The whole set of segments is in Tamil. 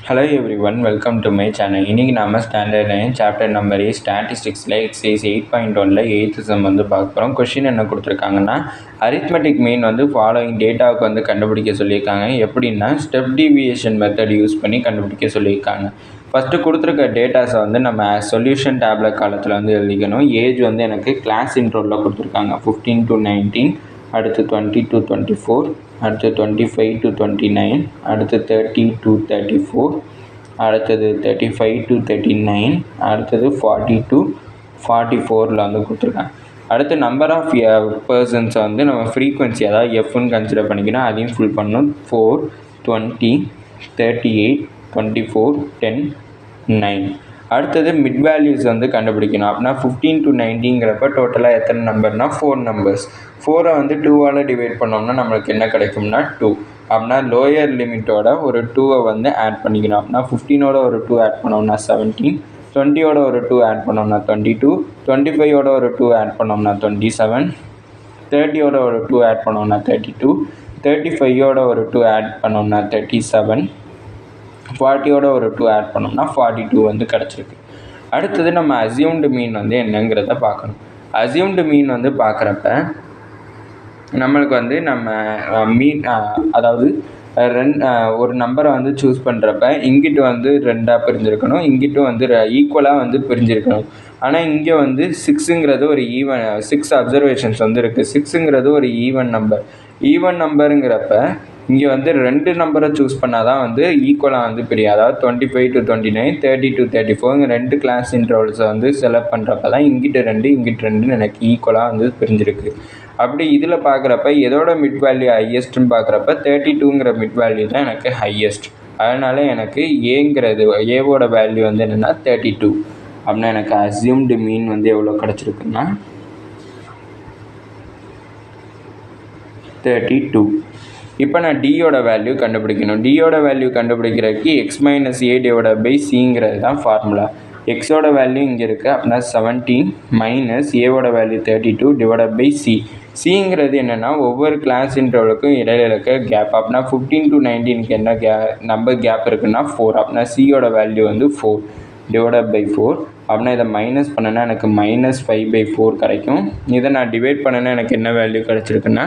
Hello everyone, welcome to my channel. இன்னைக்கு நாம ஸ்டாண்டர்ட் 9 சாப்டர் நம்பர் ஸ்டாட்டிஸ்டிக்ஸில் எக்ஸசைஸ் 8.1ல் 8th சம் பார்க்க போகிறோம். கொஷின் என்ன கொடுத்துருக்காங்கன்னா, அரித்மெட்டிக் மீன் ஃபாலோயிங் டேட்டாவுக்கு கண்டுபிடிக்க சொல்லியிருக்காங்க. எப்படின்னா ஸ்டெப் டீவியேஷன் மெத்தட் யூஸ் பண்ணி கண்டுபிடிக்க சொல்லியிருக்காங்க. ஃபஸ்ட்டு கொடுத்துருக்க டேட்டாஸை நம்ம சொல்யூஷன் டேப்லெட் காலத்தில் எழுதிக்கணும். ஏஜ் எனக்கு கிளாஸ் இன்ட்ரோவில் கொடுத்துருக்காங்க. 15 to 19, அடுத்து 20 to 24, அடுத்து 25 to 29, அடுத்து 30 to 34, அடுத்தது 35 to 39, அடுத்தது 40 to 44 கொடுத்துருக்காங்க. அடுத்து நம்பர் ஆஃப் பர்சன்ஸை நம்ம ஃப்ரீக்வன்சி அதாவது எஃப்னு கன்சிடர் பண்ணிக்கணும். அதையும் ஃபுல் பண்ணணும். 4, 20, 38, 24, 10, 9. அடுத்தது மிட் வேல்யூஸ் கண்டுபிடிக்கணும். அப்படின்னா 15 to 90ங்கிறப்ப டோட்டலாக எத்தனை நம்பர்னால் 4 நம்பர்ஸ். 4ஐ 2ஆல் டிவைட் பண்ணோம்னா நம்மளுக்கு என்ன கிடைக்கும்னா 2. அப்படின்னா லோயர் லிமிட்டோட ஒரு 2ஐ ஆட் பண்ணிக்கணும். அப்படின்னா 15ஓட ஒரு 2 ஆட் பண்ணோம்னா 17, 20ஓட ஒரு 2 ஆட் பண்ணோம்னா 22, 25ஓட ஒரு 2 ஆட் பண்ணோம்னா 27, 30ஓட ஒரு 2 ஆட் பண்ணோம்னா 32, 35ஓட ஒரு 2 ஆட் பண்ணோம்னா 37, 40ஓட ஒரு 2 ஆட் பண்ணோம்னா 42 கிடச்சிருக்கு. அடுத்தது நம்ம அசியூம்டு மீன் என்னங்கிறத பார்க்கணும். அசியூம்டு மீன் பார்க்குறப்ப நம்மளுக்கு நம்ம மீன் அதாவது ஒரு நம்பரை சூஸ் பண்ணுறப்ப இங்கிட்டு 2ஆக பிரிஞ்சிருக்கணும், இங்கிட்டும் ஈக்குவலாக பிரிஞ்சிருக்கணும். ஆனால் இங்கே 6ங்கிறது ஒரு ஈவன் 6 அப்சர்வேஷன்ஸ் இருக்குது. 6ங்கிறது ஒரு ஈவன் நம்பர். ஈவன் நம்பருங்கிறப்ப இங்கே 2 நம்பரை சூஸ் பண்ணால் தான் ஈக்குவலாக பிரியும். அதாவது 25 to 29, 30 to 34 2 கிளாஸ் இன்டர்வல்ஸை செலக்ட் பண்ணுறப்ப தான் இங்கிட்டு 2 இங்கிட்டு 2 எனக்கு ஈக்குவலாக பிரிஞ்சிருக்கு. அப்படி இதில் பார்க்குறப்ப எதோட மிட் வேல்யூ ஹையஸ்ட்டுன்னு பார்க்குறப்ப 32ங்கிற மிட் வேல்யூ தான் எனக்கு ஹையஸ்ட். அதனால் எனக்கு ஏவோட வேல்யூ என்னென்னா 32. அப்படின்னா எனக்கு அசியூம்டு மீன் எவ்வளோ கிடச்சிருக்குன்னா 32. இப்போ நான் டியோட வேல்யூ கண்டுபிடிக்கணும். டியோட வேல்யூ கண்டுபிடிக்கிறதுக்கு x - a டிவைடட் பை சிங்கிறது தான் ஃபார்முலா. எக்ஸோட வேல்யூ இங்கே இருக்குது. அப்படின்னா 17 மைனஸ் ஏவோட வேல்யூ 32 டிவைடட் பை சி. சிங்கிறது என்னென்னா ஒவ்வொரு கிளாஸ் இன்டர்வலுக்கும் இடையில இருக்க கேப். அப்படின்னா 15 to 19க்கு என்ன நம்பர் கேப் இருக்குன்னா 4. அப்படின்னா சியோட வேல்யூ 4 டிவைடட் பை 4. அப்படின்னா இதை மைனஸ் பண்ணனா எனக்கு -5/4 கிடைக்கும். இதை நான் டிவைட் பண்ணனா எனக்கு என்ன வேல்யூ கிடச்சிருக்குன்னா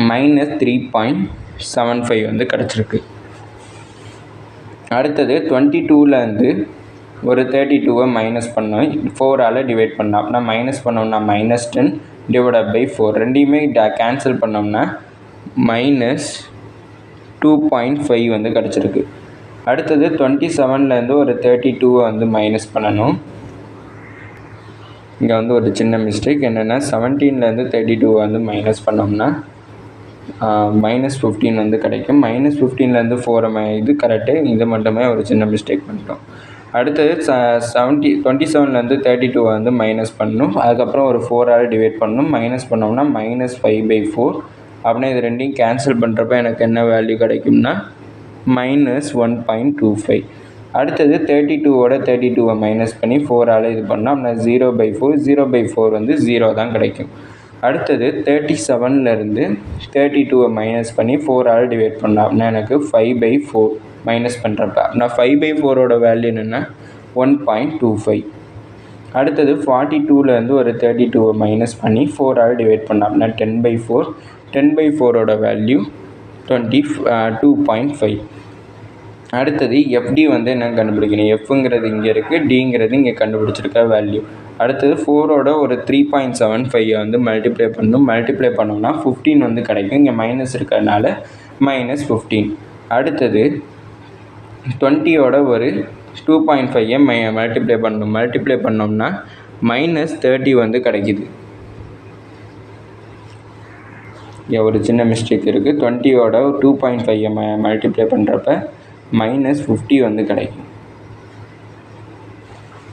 -3.75 கிடச்சிருக்கு. அடுத்தது 22லேருந்து ஒரு 32ஐ மைனஸ் பண்ணோம், 4ஆல் டிவைட் பண்ணோம். அப்படின்னா மைனஸ் பண்ணோம்னா -10 டிவைடட் பை 4. ரெண்டையுமே கேன்சல் பண்ணோம்னா -2.5 கிடச்சிருக்கு. அடுத்தது 27லேருந்து ஒரு 32ஐ மைனஸ் பண்ணணும். இங்கே ஒரு சின்ன மிஸ்டேக் என்னென்னா 17லேருந்து 32ஐ மைனஸ் பண்ணோம்னா -15 கிடைக்கும். -15லேருந்து 4 இது கரெக்டு, இது மட்டுமே ஒரு சின்ன மிஸ்டேக் பண்ணிட்டோம். அடுத்தது 27லேருந்து 32ஐ மைனஸ் பண்ணணும். அதுக்கப்புறம் ஒரு 4ஆல் டிவைட் பண்ணணும். மைனஸ் பண்ணோம்னா -5/4. அப்படின்னா இது ரெண்டையும் கேன்சல் பண்ணுறப்ப எனக்கு என்ன வேல்யூ கிடைக்கும்னா -1.25. அடுத்தது 32ஓட 32ஐ மைனஸ் பண்ணி 4ஆல் இது பண்ணோம். அப்படின்னா 0/4. 0/4 0 தான் கிடைக்கும். அடுத்தது 37லேருந்து 32ஐ மைனஸ் பண்ணி 4ஆல் டிவைட் பண்ணோம். அப்படின்னா எனக்கு 5/4 மைனஸ் பண்ணுறப்ப அப்படின்னா 5/4ஓட வேல்யூ என்னென்னா 1.25. அடுத்தது 42லேருந்து ஒரு 32ஐ மைனஸ் பண்ணி 4ஆல் டிவைட் பண்ணோம். அப்படின்னா 10/4. 10/4ஓட வேல்யூ 2.5. அடுத்தது எஃப்டி என்ன கண்டுபிடிக்கணும். எஃப்ங்கிறது இங்கே இருக்குது, டிங்கிறது இங்கே கண்டுபிடிச்சிருக்க வேல்யூ. அடுத்தது 4ஓட ஒரு 3.75 மல்டிப்ளை பண்ணணும். மல்டிப்ளை பண்ணோம்னா 15 கிடைக்கும். இங்கே மைனஸ் இருக்கிறதுனால -15. அடுத்தது 20ஓட ஒரு 2.5ஐ மல்டிப்ளை பண்ணணும். மல்டிப்ளை பண்ணோம்னா -30 கிடைக்கிது. இங்கே ஒரு சின்ன மிஸ்டேக் இருக்குது. 20ஓட 2.5ஐ மல்டிப்ளை பண்ணுறப்ப -50 கிடைக்கும்.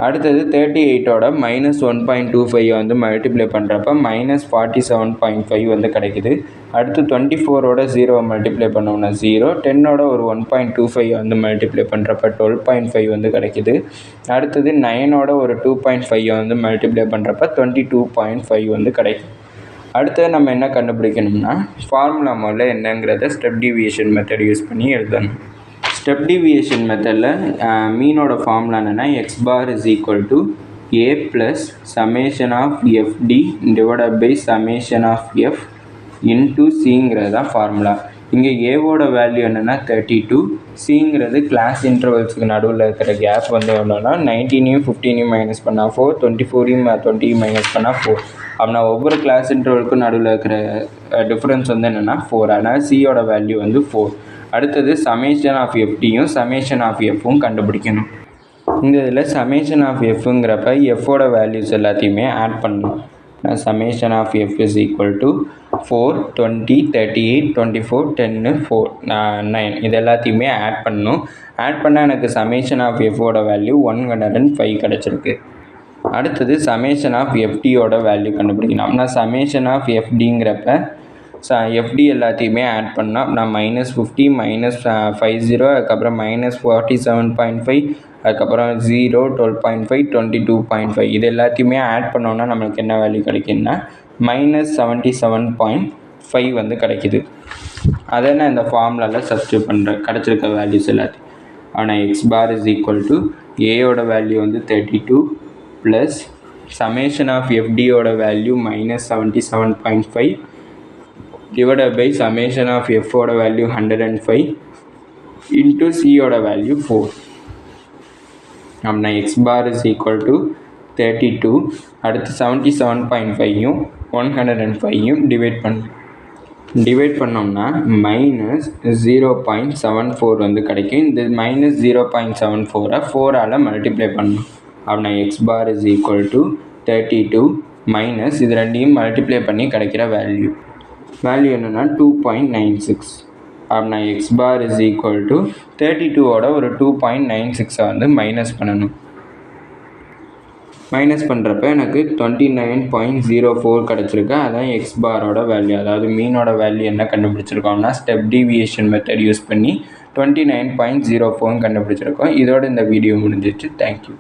அடுத்தது 38ஓட -1.25ஐ மல்டிப்ளை பண்ணுறப்ப -47.5 கிடைக்குது. அடுத்து 24ஓட 0 மல்டிப்ளை பண்ணோம்னா 0. 10ஓட ஒரு 1.25ஐ மல்டிப்ளை பண்ணுறப்ப 12.5 கிடைக்குது. அடுத்தது 9ஓட ஒரு 2.5ஐ மல்டிப்ளை பண்ணுறப்ப 22.5 கிடைக்கும். அடுத்தது நம்ம என்ன கண்டுபிடிக்கணும்னா ஃபார்முலா முதல்ல என்னங்கிறத ஸ்டெப் டீவியேஷன் மெத்தட் யூஸ் பண்ணி எழுதணும். ஸ்டெப் டிவியேஷன் மெத்தடில் மீனோட ஃபார்முலா என்னென்னா X bar is equal to A plus summation of F D divided by summation of F into சிங்கிறது தான் ஃபார்முலா. இங்கே ஏவோட வேல்யூ என்னென்னா 32, சிங்கிறது கிளாஸ் இன்டர்வல்ஸுக்கு நடுவில் இருக்கிற கேப் வந்து எவ்வளோனா 19யும் 15யும் மைனஸ் பண்ணால் 4, 24யும் 20யும் மைனஸ் பண்ணால் 4. அப்படின்னா ஒவ்வொரு கிளாஸ் இன்டர்வலுக்கும் நடுவில் இருக்கிற டிஃப்ரென்ஸ் வந்து என்னென்னா 4. அதனால் சியோட வேல்யூ வந்து 4. அடுத்தது சமேஷன் ஆஃப் எஃப்டியும் சமேஷன் ஆஃப் எஃப்பும் கண்டுபிடிக்கணும். இந்த இதில் சமேஷன் ஆஃப் எஃப்ங்கிறப்ப எஃப்போட வேல்யூஸ் எல்லாத்தையுமே ஆட் பண்ணணும். Summation of f is equal to 4, 20, 38, 24, 10, 4, 9 இது எல்லாத்தையுமே ஆட் பண்ணணும். ஆட் பண்ணால் எனக்கு சமேஷன் ஆஃப் எஃப்போட வேல்யூ 105 கிடச்சிருக்கு. அடுத்தது சமேஷன் ஆஃப் எஃப்டியோட வேல்யூ கண்டுபிடிக்கணும். அப்படின்னா சமேஷன் ஆஃப் எஃப்டிங்கிறப்ப எஃப்டி எல்லாத்தையுமே ஆட் பண்ணால் நான் -50, -50, அதுக்கப்புறம் -47.5, அதுக்கப்புறம் 0, 12.5, 22.5 இது எல்லாத்தையுமே ஆட் பண்ணோன்னா நம்மளுக்கு என்ன வேல்யூ கிடைக்குதுன்னா -77.5 வந்து கிடைக்கிது. அதை நான் இந்த ஃபார்முலாவில் சப்ஸ்டியூட் பண்ணுறேன் கிடச்சிருக்க வேல்யூஸ் எல்லாத்தையும். ஆனால் X bar is equal to ஏயோட வேல்யூ வந்து 32 ப்ளஸ் சமேஷன் ஆஃப் எஃப்டியோட value -77.5 divided by summation of f ஓட வேல்யூ 105 into c ஓட வேல்யூ 4. அப்படின்னா x bar is equal to 32 அடுத்து 77.5யும் 105யும் டிவைட் பண்ணோம்னா -0.74 வந்து கிடைக்கும். இந்த -0.74 4ஆல் மல்டிப்ளை பண்ணணும். அப்படின்னா x bar is equal to 32 minus இது ரெண்டையும் மல்டிப்ளை பண்ணி கிடைக்கிற வேல்யூ என்னென்னா 2.96. அப்படின்னா X bar is equal to 32ஓட ஒரு 2.96 வந்து மைனஸ் பண்ணணும். மைனஸ் பண்ணுறப்ப எனக்கு 29.04 கிடச்சிருக்கு. அதான் எக்ஸ் பாரோட வேல்யூ. அதாவது மீனோட வேல்யூ என்ன கண்டுபிடிச்சிருக்கோம்னா ஸ்டெப் டிவியேஷன் மெத்தட் யூஸ் பண்ணி 29.04 கண்டுபிடிச்சிருக்கோம். இதோட இந்த வீடியோ முடிஞ்சிச்சு. தேங்க்யூ.